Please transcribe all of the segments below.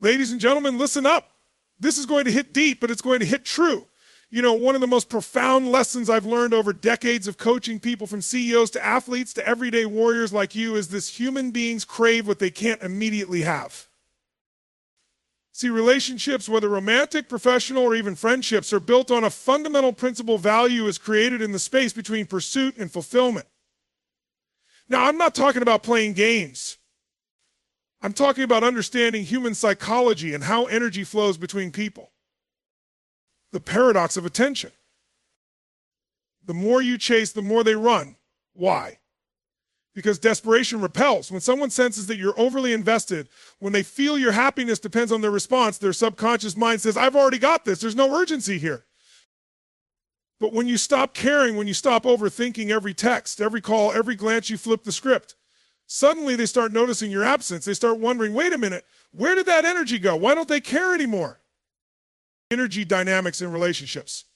Ladies and gentlemen, listen up. This is going to hit deep, but it's going to hit true. You know, one of the most profound lessons I've learned over decades of coaching people, from CEOs to athletes to everyday warriors like you, is this: human beings crave what they can't immediately have. See, relationships, whether romantic, professional, or even friendships, are built on a fundamental principle: value is created in the space between pursuit and fulfillment. Now, I'm not talking about playing games. I'm talking about understanding human psychology and how energy flows between people. The paradox of attention. The more you chase, the more they run. Why? Because desperation repels. When someone senses that you're overly invested, when they feel your happiness depends on their response, their subconscious mind says, I've already got this. There's no urgency here. But when you stop caring, when you stop overthinking every text, every call, every glance, you flip the script. Suddenly they start noticing your absence. They start wondering, wait a minute, where did that energy go? Why don't they care anymore? Energy dynamics in relationships.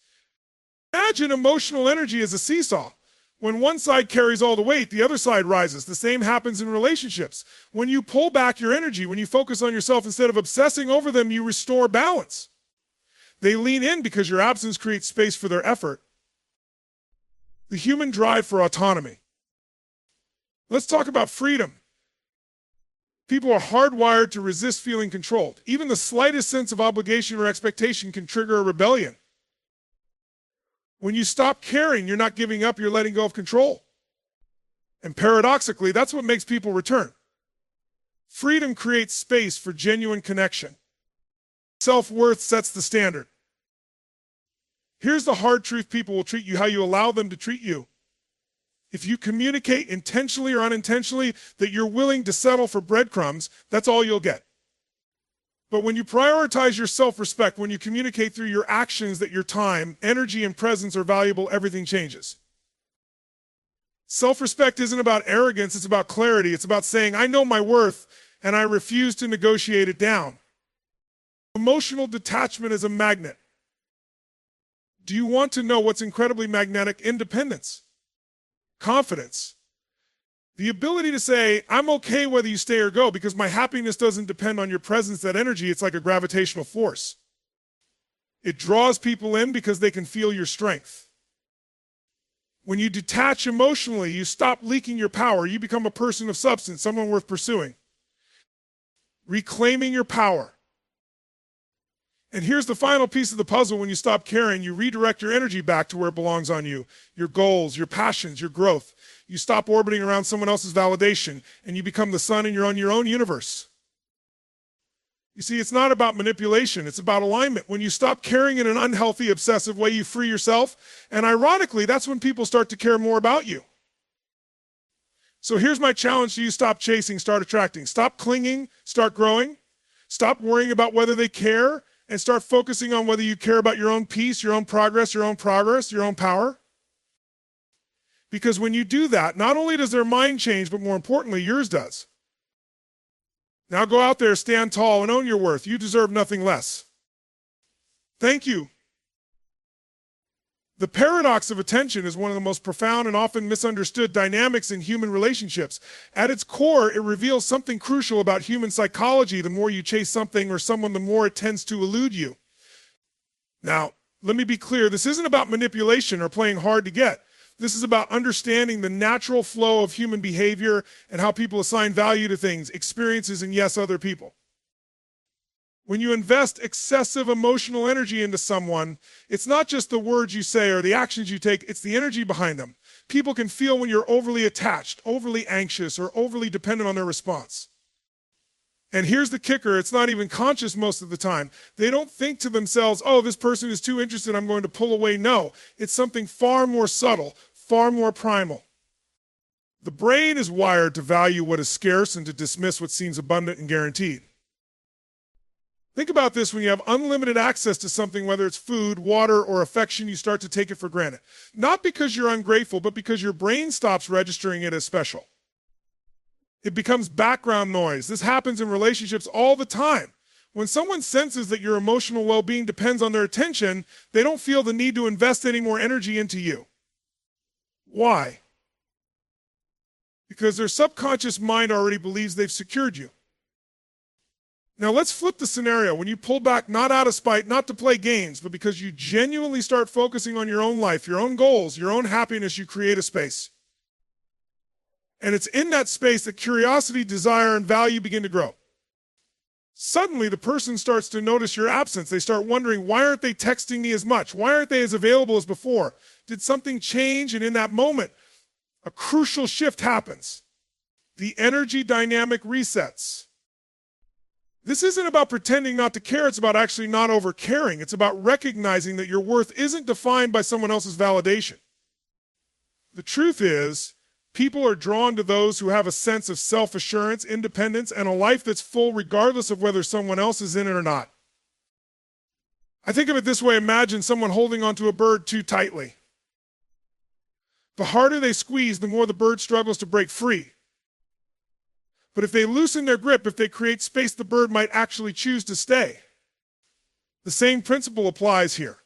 Imagine emotional energy as a seesaw. When one side carries all the weight, the other side rises. The same happens in relationships. When you pull back your energy, when you focus on yourself instead of obsessing over them, you restore balance. They lean in because your absence creates space for their effort. The human drive for autonomy. Let's talk about freedom. People are hardwired to resist feeling controlled. Even the slightest sense of obligation or expectation can trigger a rebellion. When you stop caring, you're not giving up, you're letting go of control. And paradoxically, that's what makes people return. Freedom creates space for genuine connection. Self-worth sets the standard. Here's the hard truth: people will treat you how you allow them to treat you. If you communicate intentionally or unintentionally that you're willing to settle for breadcrumbs, that's all you'll get. But when you prioritize your self-respect, when you communicate through your actions that your time, energy, and presence are valuable, everything changes. Self-respect isn't about arrogance, it's about clarity. It's about saying, I know my worth, and I refuse to negotiate it down. Emotional detachment is a magnet. Do you want to know what's incredibly magnetic? Independence. Confidence. The ability to say, I'm okay whether you stay or go, because my happiness doesn't depend on your presence, that energy. It's like a gravitational force. It draws people in because they can feel your strength. When you detach emotionally, you stop leaking your power. You become a person of substance, someone worth pursuing. Reclaiming your power. And here's the final piece of the puzzle: when you stop caring, you redirect your energy back to where it belongs on you. Your goals, your passions, your growth. You stop orbiting around someone else's validation, and you become the sun in your own universe. You see, it's not about manipulation, it's about alignment. When you stop caring in an unhealthy, obsessive way, you free yourself. And ironically, that's when people start to care more about you. So here's my challenge to you: stop chasing, start attracting. Stop clinging, start growing. Stop worrying about whether they care, and start focusing on whether you care about your own peace, your own progress, your own power. Because when you do that, not only does their mind change, but more importantly, yours does. Now go out there, stand tall, and own your worth. You deserve nothing less. Thank you. The paradox of attention is one of the most profound and often misunderstood dynamics in human relationships. At its core, it reveals something crucial about human psychology. The more you chase something or someone, the more it tends to elude you. Now, let me be clear. This isn't about manipulation or playing hard to get. This is about understanding the natural flow of human behavior and how people assign value to things, experiences, and yes, other people. When you invest excessive emotional energy into someone, it's not just the words you say or the actions you take, it's the energy behind them. People can feel when you're overly attached, overly anxious, or overly dependent on their response. And here's the kicker: it's not even conscious most of the time. They don't think to themselves, oh, this person is too interested, I'm going to pull away. No, it's something far more subtle, far more primal. The brain is wired to value what is scarce and to dismiss what seems abundant and guaranteed. Think about this: when you have unlimited access to something, whether it's food, water, or affection, you start to take it for granted. Not because you're ungrateful, but because your brain stops registering it as special. It becomes background noise. This happens in relationships all the time. When someone senses that your emotional well-being depends on their attention, they don't feel the need to invest any more energy into you. Why? Because their subconscious mind already believes they've secured you. Now let's flip the scenario. When you pull back, not out of spite, not to play games, but because you genuinely start focusing on your own life, your own goals, your own happiness, you create a space. And it's in that space that curiosity, desire, and value begin to grow. Suddenly, the person starts to notice your absence. They start wondering, why aren't they texting me as much? Why aren't they as available as before? Did something change? And in that moment, a crucial shift happens. The energy dynamic resets. This isn't about pretending not to care. It's about actually not over caring. It's about recognizing that your worth isn't defined by someone else's validation. The truth is, people are drawn to those who have a sense of self-assurance, independence, and a life that's full regardless of whether someone else is in it or not. I think of it this way. Imagine someone holding onto a bird too tightly. The harder they squeeze, the more the bird struggles to break free. But if they loosen their grip, if they create space, the bird might actually choose to stay. The same principle applies here.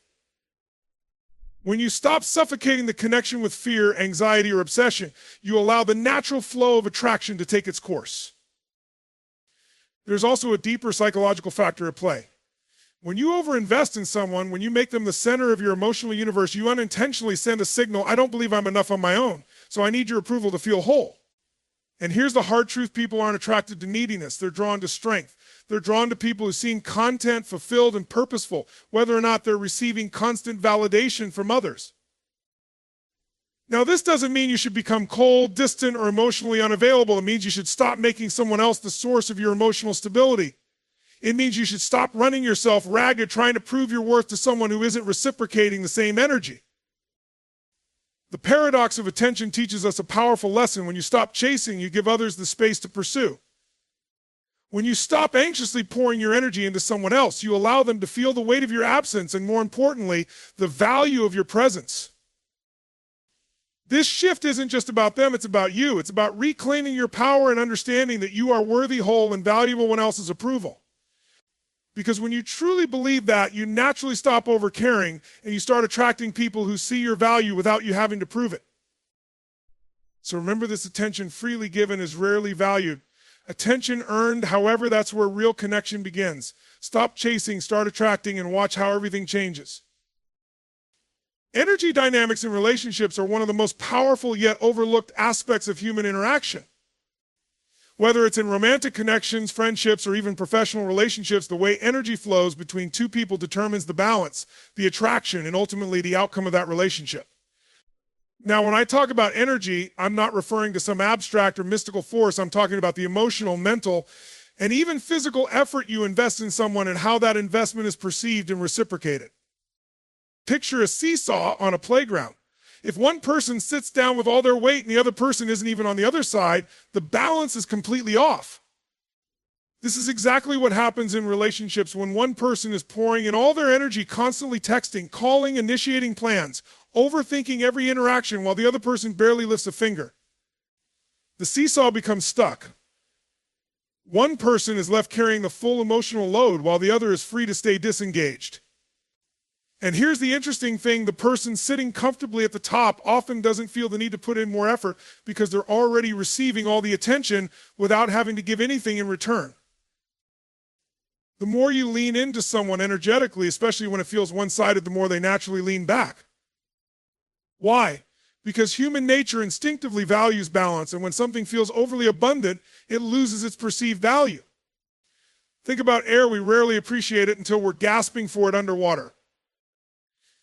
When you stop suffocating the connection with fear, anxiety, or obsession, you allow the natural flow of attraction to take its course. There's also a deeper psychological factor at play. When you overinvest in someone, when you make them the center of your emotional universe, you unintentionally send a signal, I don't believe I'm enough on my own, so I need your approval to feel whole. And here's the hard truth: people aren't attracted to neediness. They're drawn to strength. They're drawn to people who seem content, fulfilled, and purposeful, whether or not they're receiving constant validation from others. Now, this doesn't mean you should become cold, distant, or emotionally unavailable. It means you should stop making someone else the source of your emotional stability. It means you should stop running yourself ragged trying to prove your worth to someone who isn't reciprocating the same energy. The paradox of attention teaches us a powerful lesson. When you stop chasing, you give others the space to pursue. When you stop anxiously pouring your energy into someone else, you allow them to feel the weight of your absence and, more importantly, the value of your presence. This shift isn't just about them, it's about you. It's about reclaiming your power and understanding that you are worthy, whole, and valuable when else's approval. Because when you truly believe that, you naturally stop over-caring and you start attracting people who see your value without you having to prove it. So remember, this attention freely given is rarely valued. Attention earned, however, that's where real connection begins. Stop chasing, start attracting, and watch how everything changes. Energy dynamics in relationships are one of the most powerful yet overlooked aspects of human interaction. Whether it's in romantic connections, friendships, or even professional relationships, the way energy flows between two people determines the balance, the attraction, and ultimately the outcome of that relationship. Now, when I talk about energy, I'm not referring to some abstract or mystical force. I'm talking about the emotional, mental, and even physical effort you invest in someone and how that investment is perceived and reciprocated. Picture a seesaw on a playground. If one person sits down with all their weight and the other person isn't even on the other side, the balance is completely off. This is exactly what happens in relationships when one person is pouring in all their energy, constantly texting, calling, initiating plans, overthinking every interaction while the other person barely lifts a finger. The seesaw becomes stuck. One person is left carrying the full emotional load while the other is free to stay disengaged. And here's the interesting thing: the person sitting comfortably at the top often doesn't feel the need to put in more effort because they're already receiving all the attention without having to give anything in return. The more you lean into someone energetically, especially when it feels one-sided, the more they naturally lean back. Why? Because human nature instinctively values balance, and when something feels overly abundant, it loses its perceived value. Think about air. We rarely appreciate it until we're gasping for it underwater.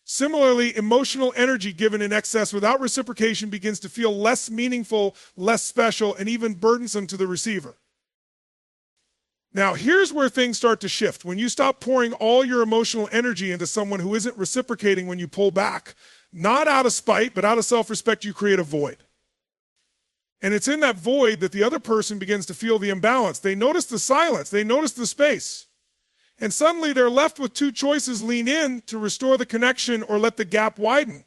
Similarly, emotional energy given in excess without reciprocation begins to feel less meaningful, less special, and even burdensome to the receiver. Now, here's where things start to shift. When you stop pouring all your emotional energy into someone who isn't reciprocating when you pull back, not out of spite, but out of self-respect, you create a void. And it's in that void that the other person begins to feel the imbalance. They notice the silence. They notice the space. And suddenly they're left with two choices: lean in to restore the connection or let the gap widen.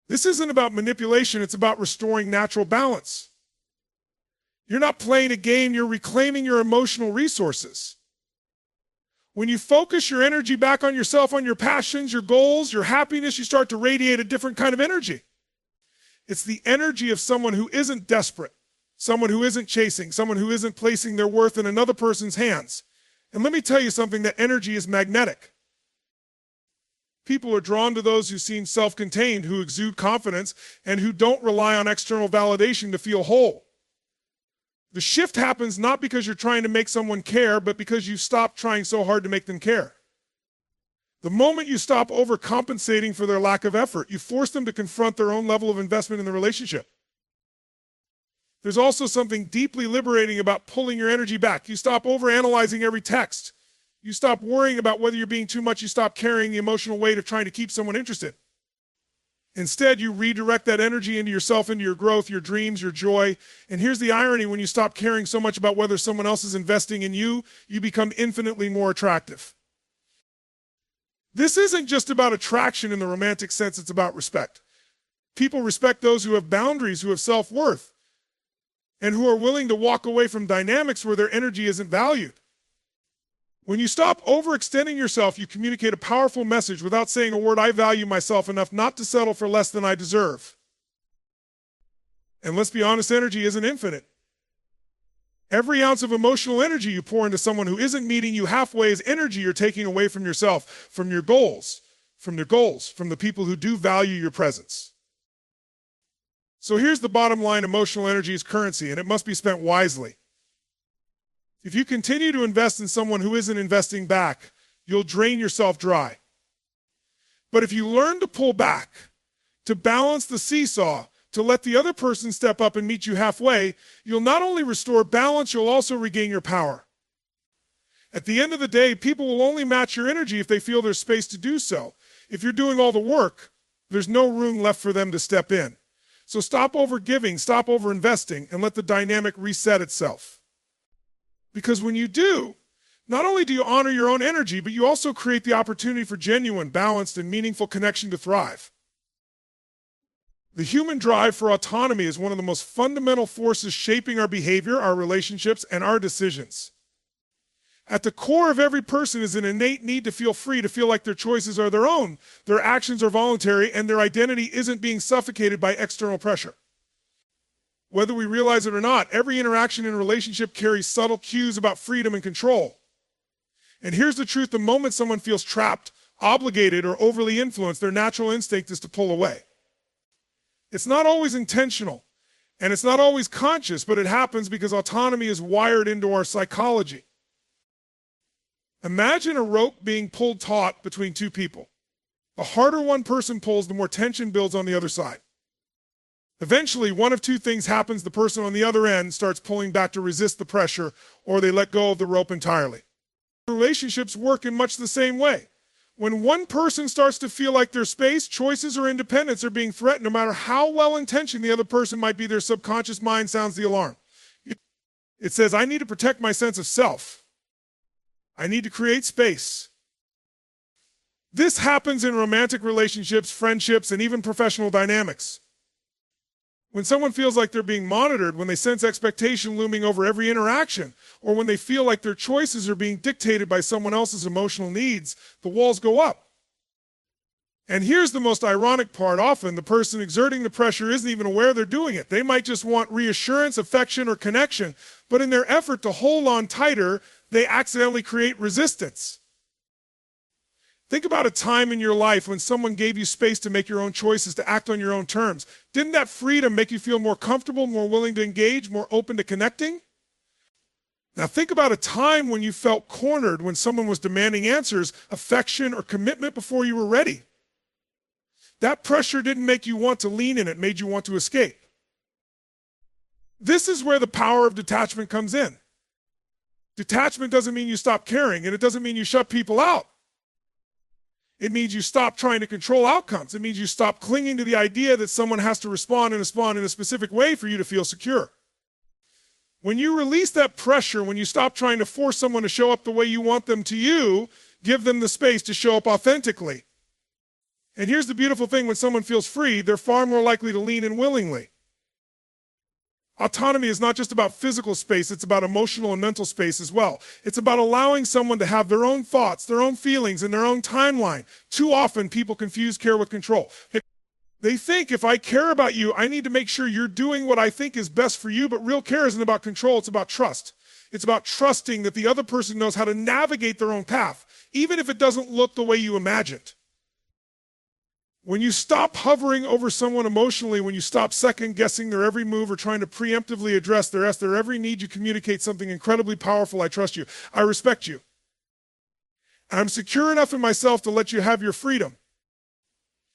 This isn't about manipulation. It's about restoring natural balance. You're not playing a game. You're reclaiming your emotional resources. When you focus your energy back on yourself, on your passions, your goals, your happiness, you start to radiate a different kind of energy. It's the energy of someone who isn't desperate, someone who isn't chasing, someone who isn't placing their worth in another person's hands. And let me tell you something, that energy is magnetic. People are drawn to those who seem self-contained, who exude confidence, and who don't rely on external validation to feel whole. The shift happens not because you're trying to make someone care, but because you stop trying so hard to make them care. The moment you stop overcompensating for their lack of effort, you force them to confront their own level of investment in the relationship. There's also something deeply liberating about pulling your energy back. You stop overanalyzing every text. You stop worrying about whether you're being too much. You stop carrying the emotional weight of trying to keep someone interested. Instead, you redirect that energy into yourself, into your growth, your dreams, your joy. And here's the irony: when you stop caring so much about whether someone else is investing in you, you become infinitely more attractive. This isn't just about attraction in the romantic sense, it's about respect. People respect those who have boundaries, who have self-worth, and who are willing to walk away from dynamics where their energy isn't valued. When you stop overextending yourself, you communicate a powerful message without saying a word. I value myself enough not to settle for less than I deserve. And let's be honest, energy isn't infinite. Every ounce of emotional energy you pour into someone who isn't meeting you halfway is energy you're taking away from yourself, from your goals, from the people who do value your presence. So here's the bottom line: emotional energy is currency, and it must be spent wisely. If you continue to invest in someone who isn't investing back, you'll drain yourself dry. But if you learn to pull back, to balance the seesaw, to let the other person step up and meet you halfway, you'll not only restore balance, you'll also regain your power. At the end of the day, people will only match your energy if they feel there's space to do so. If you're doing all the work, there's no room left for them to step in. So stop over-giving, stop over-investing, and let the dynamic reset itself. Because when you do, not only do you honor your own energy, but you also create the opportunity for genuine, balanced, and meaningful connection to thrive. The human drive for autonomy is one of the most fundamental forces shaping our behavior, our relationships, and our decisions. At the core of every person is an innate need to feel free, to feel like their choices are their own, their actions are voluntary, and their identity isn't being suffocated by external pressure. Whether we realize it or not, every interaction in a relationship carries subtle cues about freedom and control. And here's the truth: the moment someone feels trapped, obligated, or overly influenced, their natural instinct is to pull away. It's not always intentional, and it's not always conscious, but it happens because autonomy is wired into our psychology. Imagine a rope being pulled taut between two people. The harder one person pulls, the more tension builds on the other side. Eventually, one of two things happens: the person on the other end starts pulling back to resist the pressure, or they let go of the rope entirely. Relationships work in much the same way. When one person starts to feel like their space, choices, or independence are being threatened, no matter how well-intentioned the other person might be, their subconscious mind sounds the alarm. It says, I need to protect my sense of self. I need to create space. This happens in romantic relationships, friendships, and even professional dynamics. When someone feels like they're being monitored, when they sense expectation looming over every interaction, or when they feel like their choices are being dictated by someone else's emotional needs, the walls go up. And here's the most ironic part: often the person exerting the pressure isn't even aware they're doing it. They might just want reassurance, affection, or connection, but in their effort to hold on tighter, they accidentally create resistance. Think about a time in your life when someone gave you space to make your own choices, to act on your own terms. Didn't that freedom make you feel more comfortable, more willing to engage, more open to connecting? Now think about a time when you felt cornered, when someone was demanding answers, affection, or commitment before you were ready. That pressure didn't make you want to lean in, it made you want to escape. This is where the power of detachment comes in. Detachment doesn't mean you stop caring, and it doesn't mean you shut people out. It means you stop trying to control outcomes. It means you stop clinging to the idea that someone has to respond in a specific way for you to feel secure. When you release that pressure, when you stop trying to force someone to show up the way you want them to, you give them the space to show up authentically. And here's the beautiful thing: when someone feels free, they're far more likely to lean in willingly. Autonomy is not just about physical space, it's about emotional and mental space as well. It's about allowing someone to have their own thoughts, their own feelings, and their own timeline. Too often, people confuse care with control. They think if I care about you, I need to make sure you're doing what I think is best for you, but real care isn't about control, it's about trust. It's about trusting that the other person knows how to navigate their own path, even if it doesn't look the way you imagined. When you stop hovering over someone emotionally, when you stop second guessing their every move or trying to preemptively address their every need, you communicate something incredibly powerful. I trust you. I respect you. I'm secure enough in myself to let you have your freedom.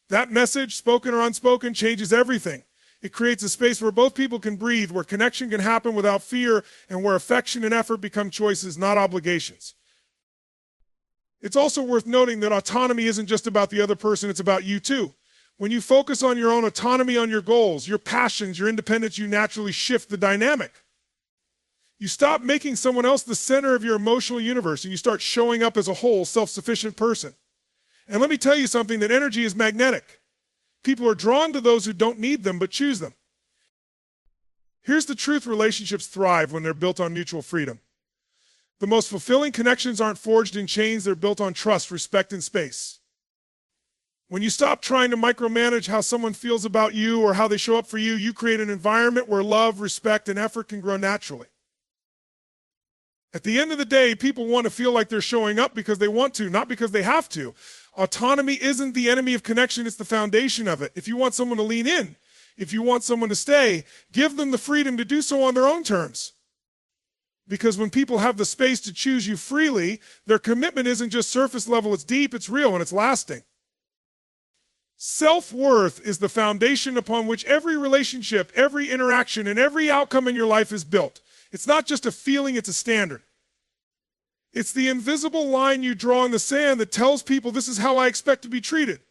That message, spoken or unspoken, changes everything. It creates a space where both people can breathe, where connection can happen without fear, and where affection and effort become choices, not obligations. It's also worth noting that autonomy isn't just about the other person, it's about you too. When you focus on your own autonomy, on your goals, your passions, your independence, you naturally shift the dynamic. You stop making someone else the center of your emotional universe, and you start showing up as a whole, self-sufficient person. And let me tell you something, that energy is magnetic. People are drawn to those who don't need them but choose them. Here's the truth, relationships thrive when they're built on mutual freedom. The most fulfilling connections aren't forged in chains, they're built on trust, respect, and space. When you stop trying to micromanage how someone feels about you or how they show up for you, you create an environment where love, respect, and effort can grow naturally. At the end of the day, people want to feel like they're showing up because they want to, not because they have to. Autonomy isn't the enemy of connection, it's the foundation of it. If you want someone to lean in, if you want someone to stay, give them the freedom to do so on their own terms. Because when people have the space to choose you freely, their commitment isn't just surface level, it's deep, it's real, and it's lasting. Self-worth is the foundation upon which every relationship, every interaction, and every outcome in your life is built. It's not just a feeling, it's a standard. It's the invisible line you draw in the sand that tells people this is how I expect to be treated.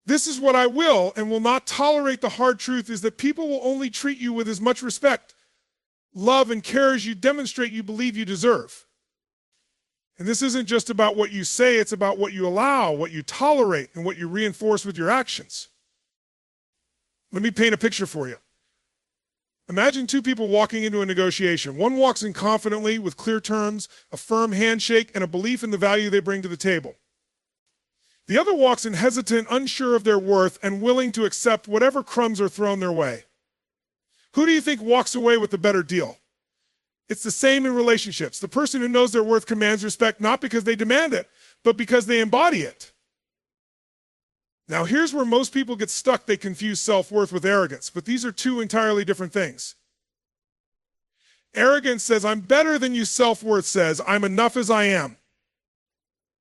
This is what I will and will not tolerate. The hard truth is that people will only treat you with as much respect, love, and care as you demonstrate you believe you deserve. And this isn't just about what you say, it's about what you allow, what you tolerate, and what you reinforce with your actions. Let me paint a picture for you. Imagine two people walking into a negotiation. One walks in confidently with clear terms, a firm handshake, and a belief in the value they bring to the table. The other walks in hesitant, unsure of their worth, and willing to accept whatever crumbs are thrown their way. Who do you think walks away with the better deal? It's the same in relationships. The person who knows their worth commands respect not because they demand it, but because they embody it. Now, here's where most people get stuck. They confuse self-worth with arrogance, but these are two entirely different things. Arrogance says, I'm better than you. Self-worth says, I'm enough as I am.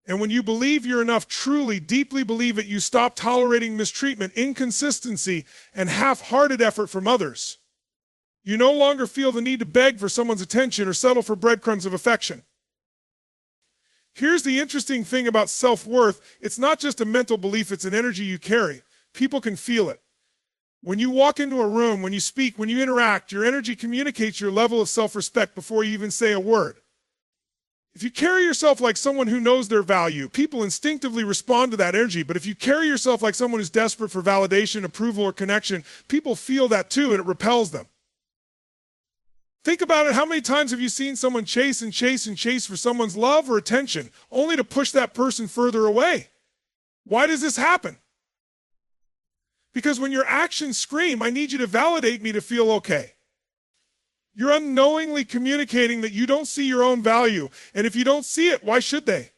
And when you believe you're enough, truly, deeply believe it, you stop tolerating mistreatment, inconsistency, and half-hearted effort from others. You no longer feel the need to beg for someone's attention or settle for breadcrumbs of affection. Here's the interesting thing about self-worth. It's not just a mental belief, it's an energy you carry. People can feel it. When you walk into a room, when you speak, when you interact, your energy communicates your level of self-respect before you even say a word. If you carry yourself like someone who knows their value, people instinctively respond to that energy. But if you carry yourself like someone who's desperate for validation, approval, or connection, people feel that too, and it repels them. Think about it. How many times have you seen someone chase and chase and chase for someone's love or attention, only to push that person further away? Why does this happen? Because when your actions scream, I need you to validate me to feel okay. You're unknowingly communicating that you don't see your own value. And if you don't see it, why should they?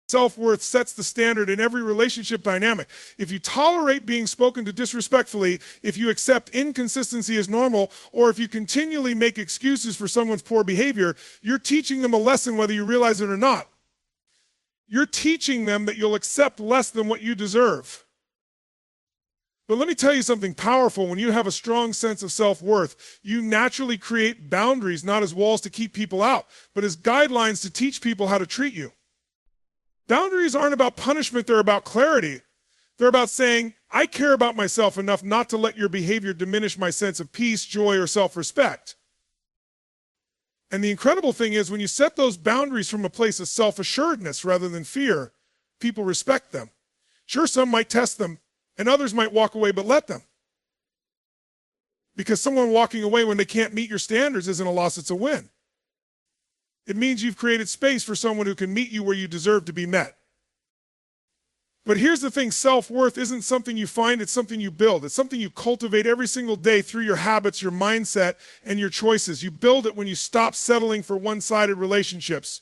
Self-worth sets the standard in every relationship dynamic. If you tolerate being spoken to disrespectfully, if you accept inconsistency as normal, or if you continually make excuses for someone's poor behavior, you're teaching them a lesson whether you realize it or not. You're teaching them that you'll accept less than what you deserve. But let me tell you something powerful. When you have a strong sense of self-worth, you naturally create boundaries, not as walls to keep people out, but as guidelines to teach people how to treat you. Boundaries aren't about punishment, they're about clarity. They're about saying, I care about myself enough not to let your behavior diminish my sense of peace, joy, or self-respect. And the incredible thing is, when you set those boundaries from a place of self-assuredness rather than fear, people respect them. Sure, some might test them, and others might walk away, but let them. Because someone walking away when they can't meet your standards isn't a loss, it's a win. It means you've created space for someone who can meet you where you deserve to be met. But here's the thing, self-worth isn't something you find, it's something you build. It's something you cultivate every single day through your habits, your mindset, and your choices. You build it when you stop settling for one-sided relationships.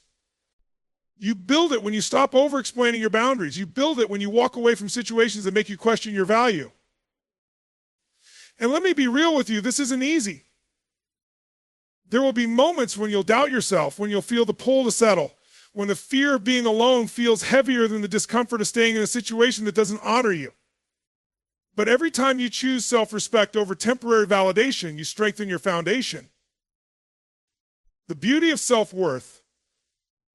You build it when you stop over-explaining your boundaries. You build it when you walk away from situations that make you question your value. And let me be real with you, this isn't easy. There will be moments when you'll doubt yourself, when you'll feel the pull to settle, when the fear of being alone feels heavier than the discomfort of staying in a situation that doesn't honor you. But every time you choose self-respect over temporary validation, you strengthen your foundation. The beauty of self-worth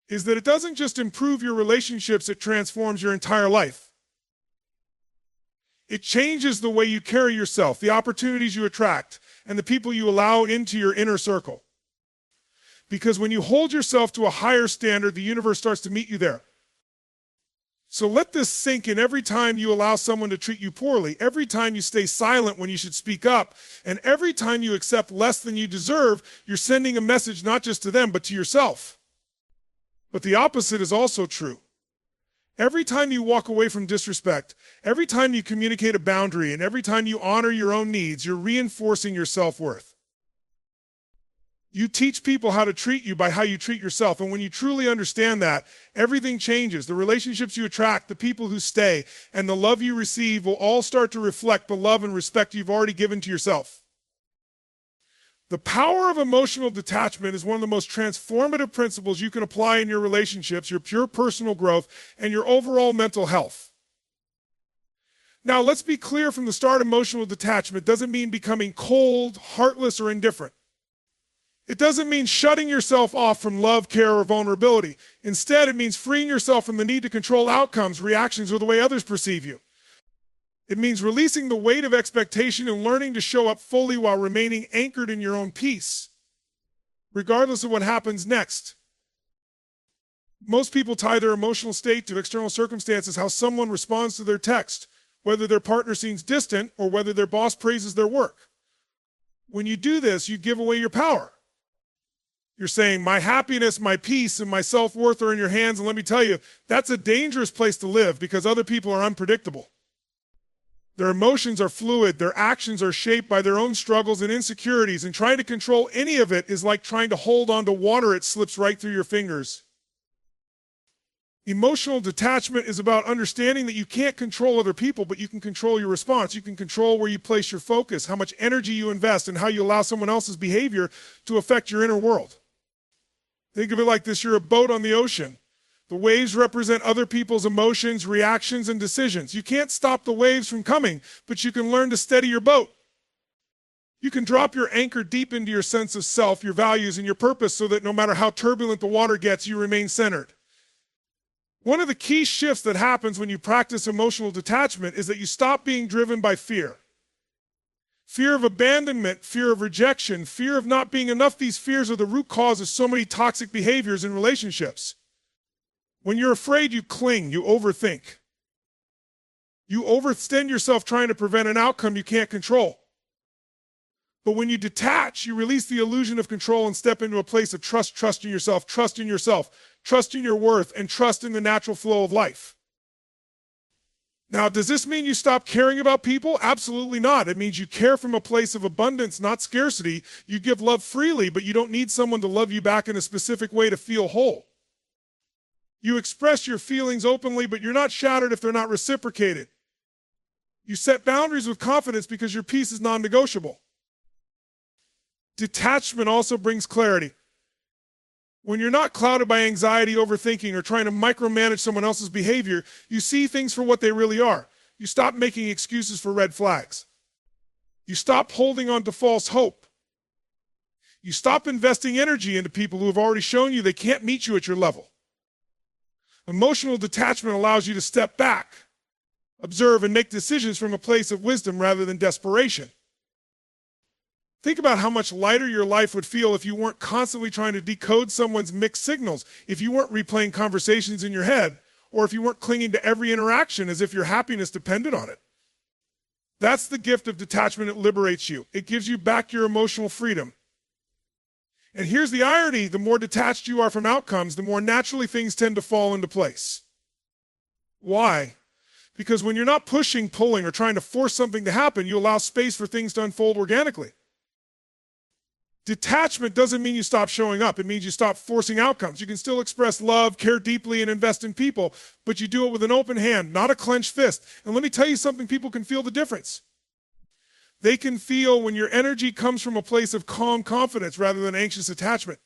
is that it doesn't just improve your relationships, it transforms your entire life. It changes the way you carry yourself, the opportunities you attract, and the people you allow into your inner circle. Because when you hold yourself to a higher standard, the universe starts to meet you there. So let this sink in every time you allow someone to treat you poorly, every time you stay silent when you should speak up, and every time you accept less than you deserve, you're sending a message not just to them, but to yourself. But the opposite is also true. Every time you walk away from disrespect, every time you communicate a boundary, and every time you honor your own needs, you're reinforcing your self-worth. You teach people how to treat you by how you treat yourself. And when you truly understand that, everything changes. The relationships you attract, the people who stay, and the love you receive will all start to reflect the love and respect you've already given to yourself. The power of emotional detachment is one of the most transformative principles you can apply in your relationships, your pure personal growth, and your overall mental health. Now, let's be clear from the start, emotional detachment doesn't mean becoming cold, heartless, or indifferent. It doesn't mean shutting yourself off from love, care, or vulnerability. Instead, it means freeing yourself from the need to control outcomes, reactions, or the way others perceive you. It means releasing the weight of expectation and learning to show up fully while remaining anchored in your own peace, regardless of what happens next. Most people tie their emotional state to external circumstances, how someone responds to their text, whether their partner seems distant or whether their boss praises their work. When you do this, you give away your power. You're saying, my happiness, my peace, and my self-worth are in your hands, and let me tell you, that's a dangerous place to live because other people are unpredictable. Their emotions are fluid, their actions are shaped by their own struggles and insecurities, and trying to control any of it is like trying to hold on to water. It slips right through your fingers. Emotional detachment is about understanding that you can't control other people, but you can control your response. You can control where you place your focus, how much energy you invest, and how you allow someone else's behavior to affect your inner world. Think of it like this, you're a boat on the ocean. The waves represent other people's emotions, reactions, and decisions. You can't stop the waves from coming, but you can learn to steady your boat. You can drop your anchor deep into your sense of self, your values, and your purpose so that no matter how turbulent the water gets, you remain centered. One of the key shifts that happens when you practice emotional detachment is that you stop being driven by fear. Fear of abandonment, fear of rejection, fear of not being enough. These fears are the root cause of so many toxic behaviors in relationships. When you're afraid, you cling, you overthink. You overextend yourself trying to prevent an outcome you can't control. But when you detach, you release the illusion of control and step into a place of trust in yourself, trust in your worth, and trust in the natural flow of life. Now, does this mean you stop caring about people? Absolutely not. It means you care from a place of abundance, not scarcity. You give love freely, but you don't need someone to love you back in a specific way to feel whole. You express your feelings openly, but you're not shattered if they're not reciprocated. You set boundaries with confidence because your peace is non-negotiable. Detachment also brings clarity. When you're not clouded by anxiety, overthinking, or trying to micromanage someone else's behavior, you see things for what they really are. You stop making excuses for red flags. You stop holding on to false hope. You stop investing energy into people who have already shown you they can't meet you at your level. Emotional detachment allows you to step back, observe, and make decisions from a place of wisdom rather than desperation. Think about how much lighter your life would feel if you weren't constantly trying to decode someone's mixed signals, if you weren't replaying conversations in your head, or if you weren't clinging to every interaction as if your happiness depended on it. That's the gift of detachment. It liberates you. It gives you back your emotional freedom. And here's the irony. The more detached you are from outcomes, the more naturally things tend to fall into place. Why? Because when you're not pushing, pulling, or trying to force something to happen, you allow space for things to unfold organically. Detachment doesn't mean you stop showing up. It means you stop forcing outcomes. You can still express love, care deeply, and invest in people, but you do it with an open hand, not a clenched fist. And let me tell you something, people can feel the difference. They can feel when your energy comes from a place of calm confidence rather than anxious attachment.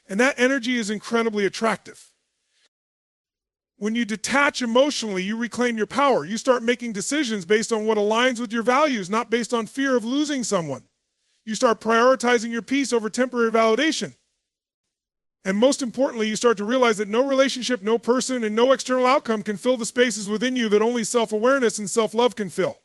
And that energy is incredibly attractive. When you detach emotionally, you reclaim your power. You start making decisions based on what aligns with your values, not based on fear of losing someone. You start prioritizing your peace over temporary validation. And most importantly, you start to realize that no relationship, no person, and no external outcome can fill the spaces within you that only self-awareness and self-love can fill.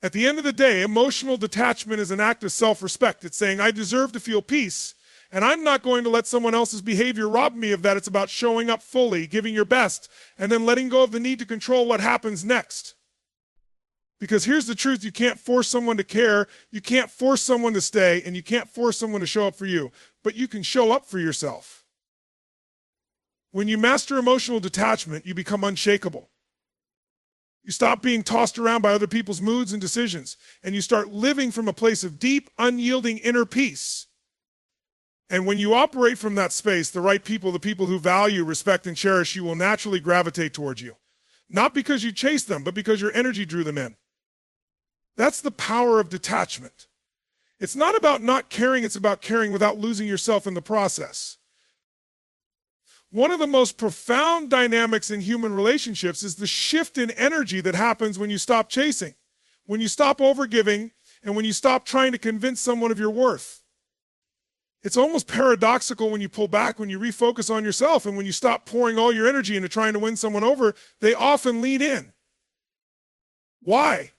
At the end of the day, emotional detachment is an act of self-respect. It's saying, I deserve to feel peace, and I'm not going to let someone else's behavior rob me of that. It's about showing up fully, giving your best, and then letting go of the need to control what happens next. Because here's the truth, you can't force someone to care, you can't force someone to stay, and you can't force someone to show up for you, but you can show up for yourself. When you master emotional detachment, you become unshakable. You stop being tossed around by other people's moods and decisions, and you start living from a place of deep, unyielding inner peace. And when you operate from that space, the right people, the people who value, respect, and cherish you will naturally gravitate towards you. Not because you chased them, but because your energy drew them in. That's the power of detachment. It's not about not caring, it's about caring without losing yourself in the process. One of the most profound dynamics in human relationships is the shift in energy that happens when you stop chasing, when you stop overgiving, and when you stop trying to convince someone of your worth. It's almost paradoxical when you pull back, when you refocus on yourself, and when you stop pouring all your energy into trying to win someone over, they often lean in. Why?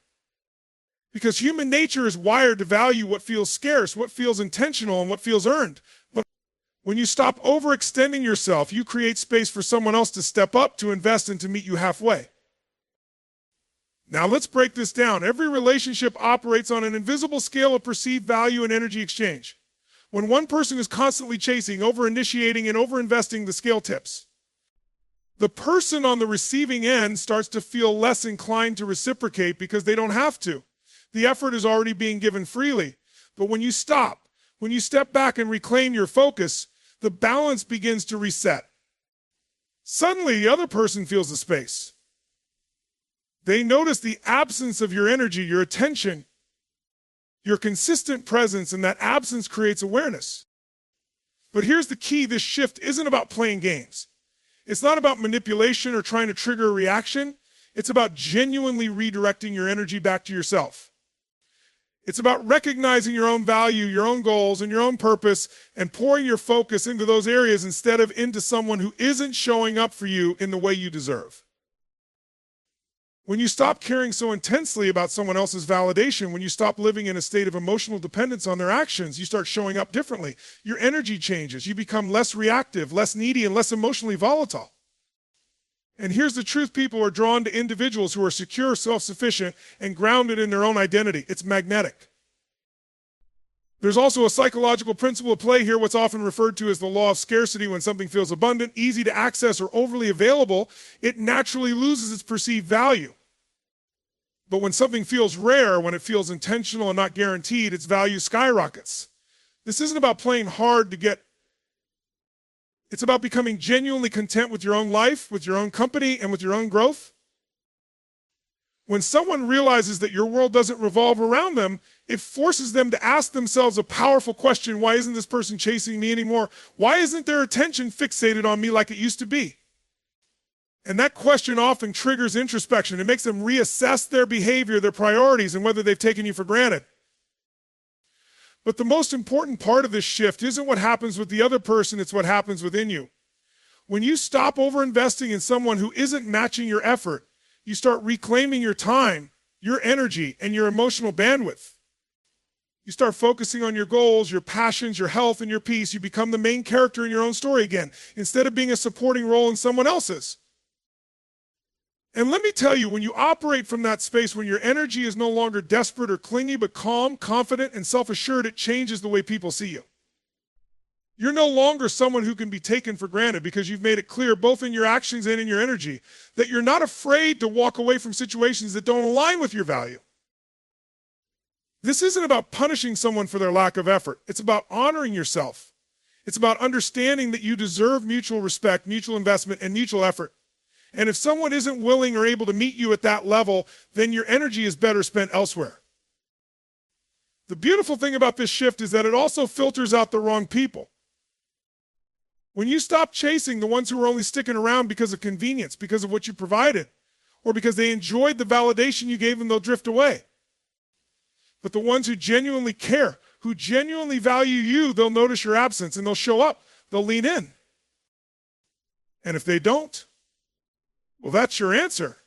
Because human nature is wired to value what feels scarce, what feels intentional, and what feels earned. But when you stop overextending yourself, you create space for someone else to step up, to invest, and to meet you halfway. Now let's break this down. Every relationship operates on an invisible scale of perceived value and energy exchange. When one person is constantly chasing, over-initiating, and over-investing, the scale tips. The person on the receiving end starts to feel less inclined to reciprocate because they don't have to. The effort is already being given freely. But when you stop, when you step back and reclaim your focus, the balance begins to reset. Suddenly, the other person feels the space. They notice the absence of your energy, your attention, your consistent presence, and that absence creates awareness. But here's the key, this shift isn't about playing games. It's not about manipulation or trying to trigger a reaction. It's about genuinely redirecting your energy back to yourself. It's about recognizing your own value, your own goals, and your own purpose, and pouring your focus into those areas instead of into someone who isn't showing up for you in the way you deserve. When you stop caring so intensely about someone else's validation, when you stop living in a state of emotional dependence on their actions, you start showing up differently. Your energy changes. You become less reactive, less needy, and less emotionally volatile. And here's the truth, people are drawn to individuals who are secure, self-sufficient, and grounded in their own identity. It's magnetic. There's also a psychological principle at play here, what's often referred to as the law of scarcity. When something feels abundant, easy to access, or overly available, it naturally loses its perceived value. But when something feels rare, when it feels intentional and not guaranteed, its value skyrockets. This isn't about playing hard to get. It's about becoming genuinely content with your own life, with your own company, and with your own growth. When someone realizes that your world doesn't revolve around them, it forces them to ask themselves a powerful question. Why isn't this person chasing me anymore? Why isn't their attention fixated on me like it used to be? And that question often triggers introspection. It makes them reassess their behavior, their priorities, and whether they've taken you for granted. But the most important part of this shift isn't what happens with the other person, it's what happens within you. When you stop over-investing in someone who isn't matching your effort, you start reclaiming your time, your energy, and your emotional bandwidth. You start focusing on your goals, your passions, your health, and your peace. You become the main character in your own story again, instead of being a supporting role in someone else's. And let me tell you, when you operate from that space, when your energy is no longer desperate or clingy, but calm, confident, and self-assured, it changes the way people see you. You're no longer someone who can be taken for granted because you've made it clear, both in your actions and in your energy, that you're not afraid to walk away from situations that don't align with your value. This isn't about punishing someone for their lack of effort. It's about honoring yourself. It's about understanding that you deserve mutual respect, mutual investment, and mutual effort. And if someone isn't willing or able to meet you at that level, then your energy is better spent elsewhere. The beautiful thing about this shift is that it also filters out the wrong people. When you stop chasing the ones who are only sticking around because of convenience, because of what you provided, or because they enjoyed the validation you gave them, they'll drift away. But the ones who genuinely care, who genuinely value you, they'll notice your absence and they'll show up. They'll lean in. And if they don't, well, that's your answer.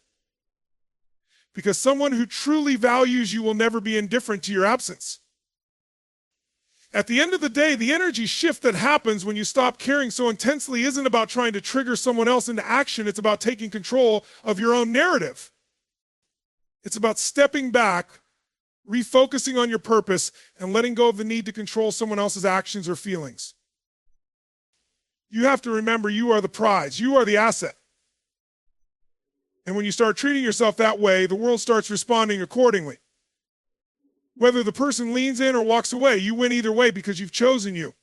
Because someone who truly values you will never be indifferent to your absence. At the end of the day, the energy shift that happens when you stop caring so intensely isn't about trying to trigger someone else into action. It's about taking control of your own narrative. It's about stepping back, refocusing on your purpose, and letting go of the need to control someone else's actions or feelings. You have to remember you are the prize. You are the asset. And when you start treating yourself that way, the world starts responding accordingly. Whether the person leans in or walks away, you win either way because you've chosen you.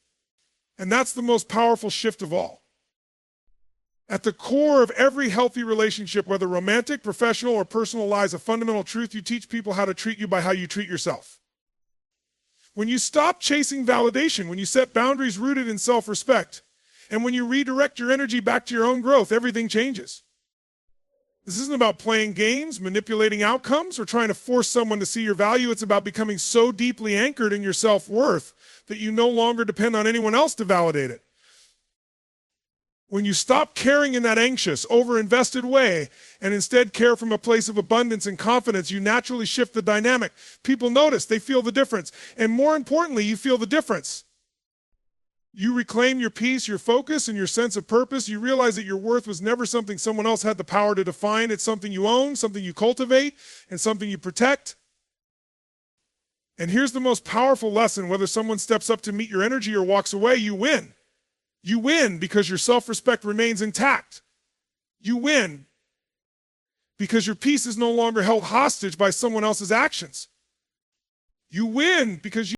And that's the most powerful shift of all. At the core of every healthy relationship, whether romantic, professional, or personal, lies a fundamental truth: you teach people how to treat you by how you treat yourself. When you stop chasing validation, when you set boundaries rooted in self-respect, and when you redirect your energy back to your own growth, everything changes. This isn't about playing games, manipulating outcomes, or trying to force someone to see your value. It's about becoming so deeply anchored in your self-worth that you no longer depend on anyone else to validate it. When you stop caring in that anxious, over-invested way and instead care from a place of abundance and confidence, you naturally shift the dynamic. People notice, they feel the difference. And more importantly, you feel the difference. You reclaim your peace, your focus, and your sense of purpose. You realize that your worth was never something someone else had the power to define. It's something you own, something you cultivate, and something you protect. And here's the most powerful lesson: whether someone steps up to meet your energy or walks away, you win. You win because your self-respect remains intact. You win because your peace is no longer held hostage by someone else's actions. You win because